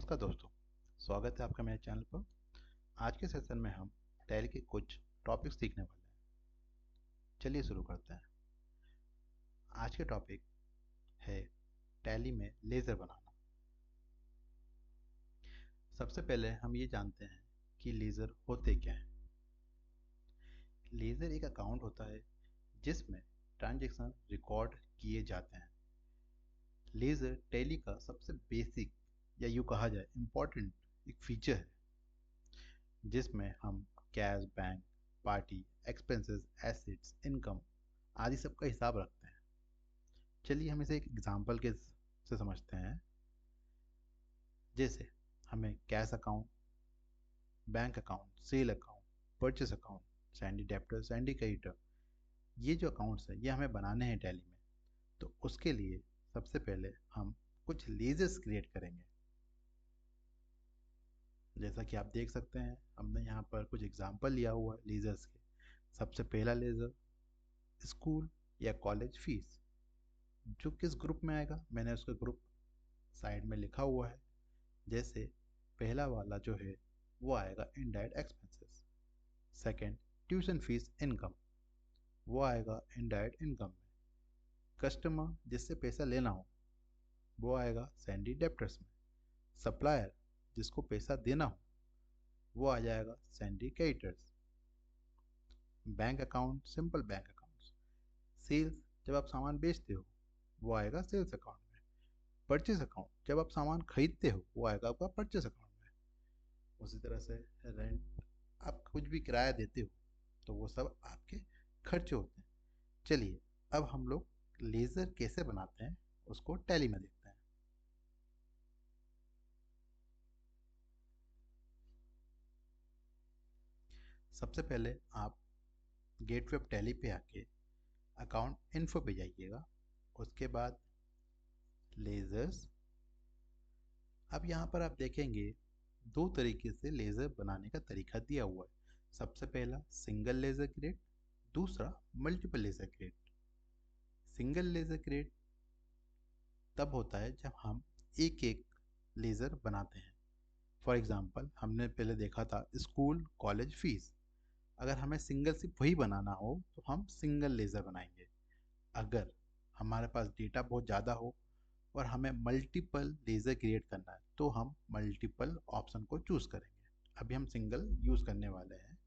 नमस्कार दोस्तों, स्वागत है आपका मेरे चैनल पर। आज के सेशन में हम टैली के कुछ टॉपिक्स सीखने वाले हैं। चलिए शुरू करते हैं। आज के टॉपिक है टैली में लेज़र बनाना। सबसे पहले हम ये जानते हैं कि लेज़र होते क्या हैं। लेज़र एक अकाउंट होता है जिसमें ट्रांजैक्शन रिकॉर्ड किए जाते हैं। लेज़र टैली का सबसे बेसिक या यूँ कहा जाए इम्पोर्टेंट एक फीचर है जिसमें हम cash, bank, party, expenses, assets, income आदि सब का हिसाब रखते हैं। चलिए हम इसे एक एग्जांपल के से समझते हैं। जैसे हमें cash account, bank account, sale account, purchase account, Sandy debtor, Sandy creditor, ये जो अकाउंट्स हैं ये हमें बनाने हैं टैली में। तो उसके लिए सबसे पहले हम कुछ लेजर्स क्रिएट करेंगे। जैसा कि आप देख सकते हैं हमने यहाँ पर कुछ एग्जांपल लिया हुआ है लेजर्स के। सबसे पहला लेजर स्कूल या कॉलेज फीस, जो किस ग्रुप में आएगा मैंने उसका ग्रुप साइड में लिखा हुआ है। जैसे पहला वाला जो है वो आएगा indirect expenses. Second tuition fees income, वो आएगा इनडायरेक्ट इनकम में। कस्टमर जिससे पैसा लेना हो वो आएगा सैंडी डेप्टर्स में। सप्लायर जिसको पैसा देना हो वो आ जाएगा sundry creditors. Bank account simple bank accounts. Sales जब आप सामान बेचते हो वो आएगा सेल्स अकाउंट में। परचेज अकाउंट जब आप सामान खरीदते हो वो आएगा आपका परचेज अकाउंट में। उसी तरह से रेंट, आप कुछ भी किराया देते हो तो वो सब आपके खर्चे होते हैं। चलिए अब हम लोग लेज़र कैसे बनाते हैं उसको टैली में देखते हैं। सबसे पहले आप गेटवे ऑफ टैली पे आके अकाउंट इन्फो पे जाइएगा। उसके बाद लेज़र्स। अब यहाँ पर आप देखेंगे दो तरीके से लेज़र बनाने का तरीका दिया हुआ है। सबसे पहला सिंगल लेज़र ग्रेड, दूसरा multiple laser grade. Single laser grade तब होता है जब हम एक एक लेज़र बनाते हैं। फॉर एग्जांपल हमने पहले देखा था स्कूल कॉलेज फीस। अगर हमें सिंगल सिर्फ वही बनाना हो तो हम सिंगल लेज़र बनाएंगे। अगर हमारे पास डेटा बहुत ज़्यादा हो और हमें मल्टीपल लेज़र क्रिएट करना है तो हम मल्टीपल ऑप्शन को चूज़ करेंगे। अभी हम सिंगल यूज़ करने वाले हैं,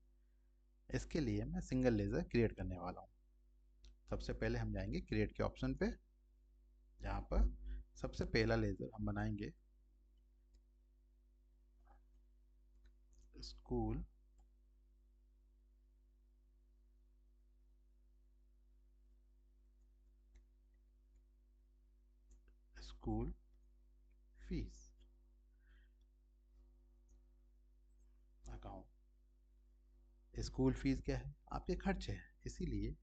इसके लिए मैं सिंगल लेज़र क्रिएट करने वाला हूँ। सबसे पहले हम जाएंगे क्रिएट के ऑप्शन पे, जहाँ पर सबसे पहला लेज़र हम बनाएंगे school school fees account. School fees क्या है? आपके खर्चे हैं, इसीलिए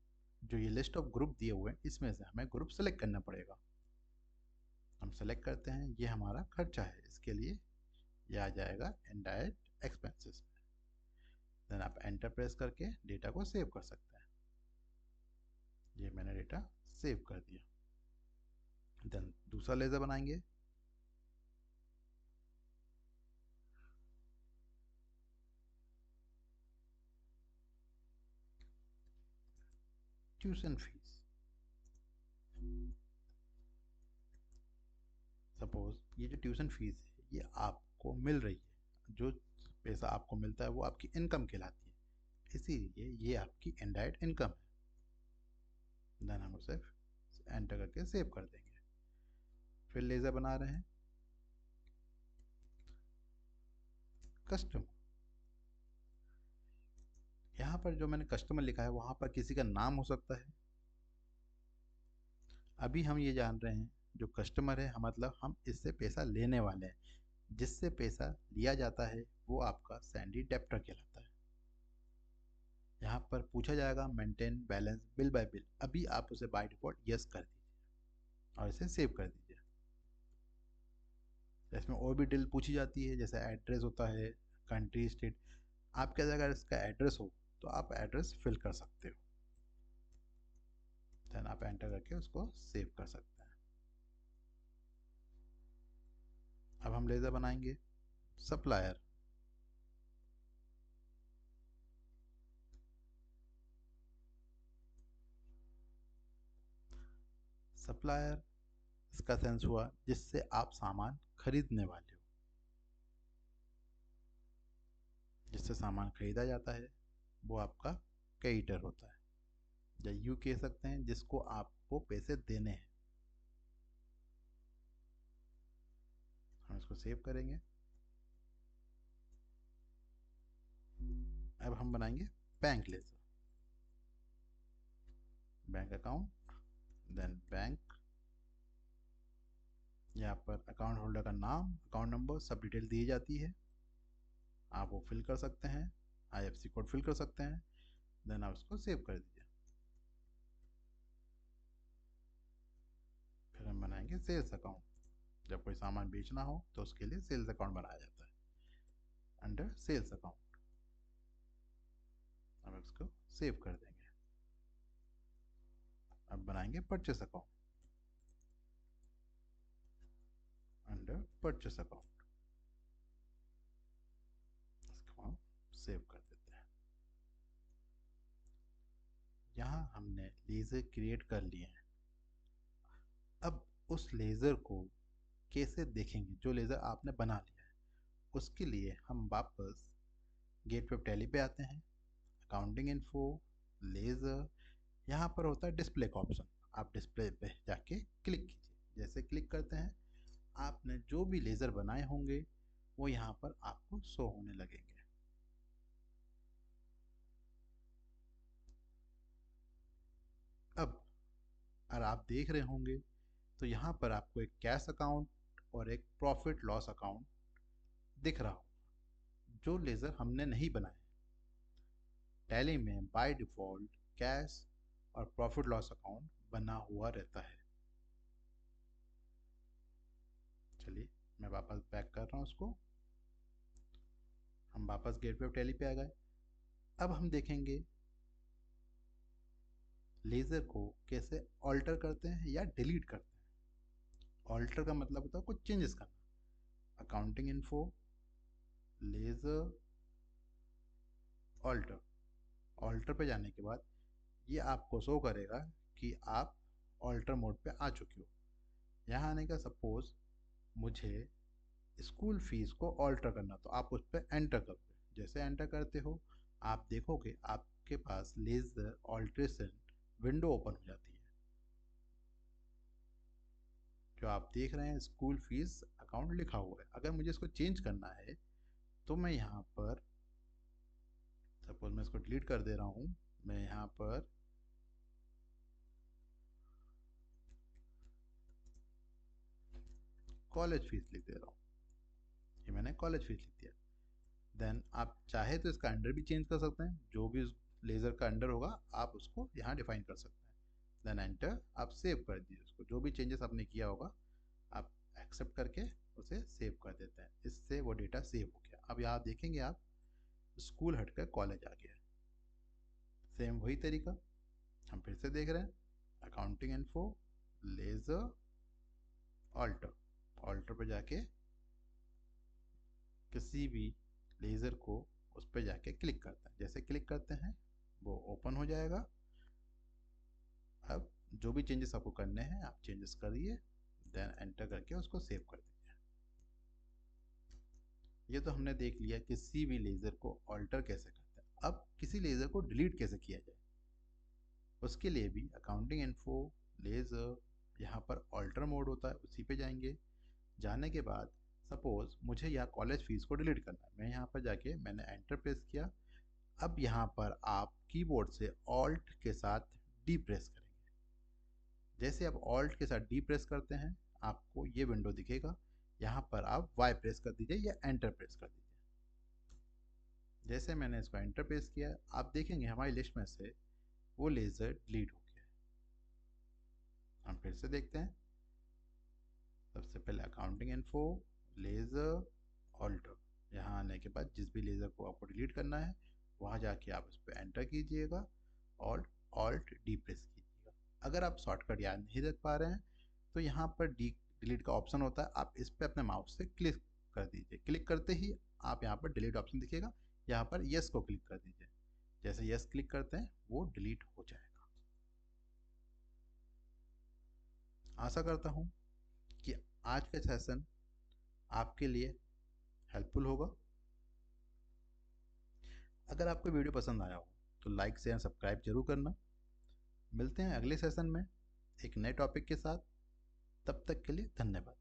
जो ये लिस्ट ऑफ ग्रुप दिए हुए हैं इसमें से हमें ग्रुप सेलेक्ट करना पड़ेगा। हम सेलेक्ट करते हैं, ये हमारा खर्चा है, इसके लिए ये आ जाएगा इनडायरेक्ट एक्सपेंसेस में। देन आप एंटर प्रेस करके डेटा को सेव कर सकते हैं। ये मैंने डेटा सेव कर दिया। देन दूसरा लेज़र बनाएंगे। Tuition fees. सपोज ये जो ट्यूशन फीस है ये आपको मिल रही है, जो पैसा आपको मिलता है वो आपकी इनकम कहलाती है, इसीलिए ये आपकी इनडायरेक्ट इनकम है। देन हम उसे एंटर करके सेव कर देंगे। फिर लेज़र बना रहे हैं कस्टमर। यहाँ पर जो मैंने कस्टमर लिखा है वहाँ पर किसी का नाम हो सकता है। अभी हम ये जान रहे हैं जो कस्टमर है मतलब हम इससे पैसा लेने वाले हैं। जिससे पैसा लिया जाता है वो आपका सैंडी डेप्टर कहलाता है। यहाँ पर पूछा जाएगा maintain balance bill bye bill, अभी आप उसे बाय डिफॉल्ट यस कर दीजिए और इसे सेव कर दीजिए। इसमें और भी डिटेल पूछी जाती है, जैसे एड्रेस होता है, कंट्री, स्टेट। आपके अगर इसका एड्रेस हो तो आप एड्रेस फिल कर सकते हो। देन आप एंटर करके उसको सेव कर सकते हैं। अब हम लेज़र बनाएंगे सप्लायर। सप्लायर इसका सेंस हुआ जिससे आप सामान खरीदने वाले हो, जिससे सामान खरीदा जाता है वो आपका क्रेडिटर होता है, या यूँ कह सकते हैं जिसको आपको पैसे देने हैं। हम इसको सेव करेंगे। अब हम बनाएंगे bank ledger. Bank account, then bank, यहाँ पर अकाउंट होल्डर का नाम, अकाउंट नंबर, सब डिटेल दी जाती है। आप वो फिल कर सकते हैं, आईएफएससी कोड फिल कर सकते हैं, देन आप उसको सेव कर दीजिए। फिर हम बनाएंगे सेल्स अकाउंट। जब कोई सामान बेचना हो तो उसके लिए सेल्स अकाउंट बनाया जाता है अंडर सेल्स अकाउंट। अब इसको सेव कर देंगे। अब बनाएंगे purchase account under purchase account. इसको हम सेव कर देते हैं। यहाँ हमने लेज़र क्रिएट कर लिए हैं। अब उस लेज़र को कैसे देखेंगे जो लेज़र आपने बना लिया है, उसके लिए हम वापस गेटवे टैली पे आते हैं, अकाउंटिंग इन्फो, लेज़र, यहाँ पर होता है डिस्प्ले का ऑप्शन। आप डिस्प्ले पे जाके क्लिक कीजिए। जैसे क्लिक करते हैं आपने जो भी लेज़र बनाए होंगे वो यहाँ पर आपको शो होने लगेंगे। अब अगर आप देख रहे होंगे तो यहाँ पर आपको एक कैश अकाउंट और एक प्रॉफिट लॉस अकाउंट दिख रहा हो, जो लेज़र हमने नहीं बनाए। टैली में बाय डिफ़ॉल्ट कैश और प्रॉफिट लॉस अकाउंट बना हुआ रहता है। चलिए मैं वापस बैक कर रहा हूँ उसको। हम वापस गेटवे ऑफ टैली पे आ गए। अब हम देखेंगे लेज़र को कैसे ऑल्टर करते हैं या डिलीट करते हैं। ऑल्टर का मतलब होता है कुछ चेंजेस करना। Accounting info, ledger, alter. Alter पे जाने के बाद ये आपको शो करेगा कि आप ऑल्टर मोड पे आ चुके हो। यहाँ आने का सपोज मुझे स्कूल फीस को ऑल्टर करना, तो आप उस पर एंटर करोगे। जैसे एंटर करते हो आप देखोगे आपके पास लेज़र ऑल्ट्रेशन विंडो ओपन हो जाती है। जो आप देख रहे हैं स्कूल फीस अकाउंट लिखा हुआ है। अगर मुझे इसको चेंज करना है तो मैं यहाँ पर, सपोज मैं इसको डिलीट कर दे रहा हूँ, मैं यहाँ पर कॉलेज फीस लिख दे रहा हूँ। ये मैंने कॉलेज फीस लिख दिया। देन आप चाहे तो इसका अंडर भी चेंज कर सकते हैं, जो भी लेज़र का अंडर होगा आप उसको यहाँ डिफाइन कर सकते हैं। देन एंटर, आप सेव कर दीजिए उसको। जो भी चेंजेस आपने किया होगा आप एक्सेप्ट करके उसे सेव कर देते हैं। इससे वो डेटा सेव हो गया। अब यहाँ देखेंगे आप स्कूल हटकर कॉलेज आ गया। सेम वही तरीका हम फिर से देख रहे हैं। Accounting info, ledger, alter. Alter पे जाके किसी भी लेज़र को उस पर जाके क्लिक करते हैं। जैसे क्लिक करते हैं वो ओपन हो जाएगा। अब जो भी चेंजेस आपको करने हैं आप चेंजेस करिए, देन एंटर करके उसको सेव कर दीजिए। ये तो हमने देख लिया किसी भी लेज़र को ऑल्टर कैसे करते हैं। अब किसी लेज़र को डिलीट कैसे किया जाए, उसके लिए भी अकाउंटिंग इन्फो, लेज़र, यहाँ पर ऑल्टर मोड होता है उसी पे जाएंगे। जाने के बाद सपोज मुझे यहाँ कॉलेज फीस को डिलीट करना है, मैं यहाँ पर जाके मैंने एंटर प्रेस किया। अब यहाँ पर आप कीबोर्ड से ऑल्ट के साथ डी प्रेस करेंगे। जैसे आप ऑल्ट के साथ डी प्रेस करते हैं आपको ये विंडो दिखेगा। यहाँ पर आप वाई प्रेस कर दीजिए या एंटर प्रेस कर दीजिए। जैसे मैंने इसको एंटर प्रेस किया आप देखेंगे हमारी लिस्ट में से वो लेज़र डिलीट हो गया है। हम फिर से देखते हैं। सबसे पहले अकाउंटिंग इन्फो, लेज़र, ऑल्टर। यहाँ आने के बाद जिस भी लेज़र को आपको डिलीट करना है वहाँ जाके आप उस पर एंटर कीजिएगा और ऑल्ट डी प्रेस कीजिएगा। अगर आप शॉर्टकट याद नहीं रख पा रहे हैं तो यहाँ पर डी डिलीट का ऑप्शन होता है, आप इस पर अपने माउस से क्लिक कर दीजिए। क्लिक करते ही आप यहाँ पर डिलीट ऑप्शन दिखेगा, यहाँ पर यस को क्लिक कर दीजिए। जैसे यस क्लिक करते हैं वो डिलीट हो जाएगा। आशा करता हूँ कि आज का सेशन आपके लिए हेल्पफुल होगा। अगर आपको वीडियो पसंद आया हो तो लाइक शेयर सब्सक्राइब जरूर करना। मिलते हैं अगले सेशन में एक नए टॉपिक के साथ। तब तक के लिए धन्यवाद।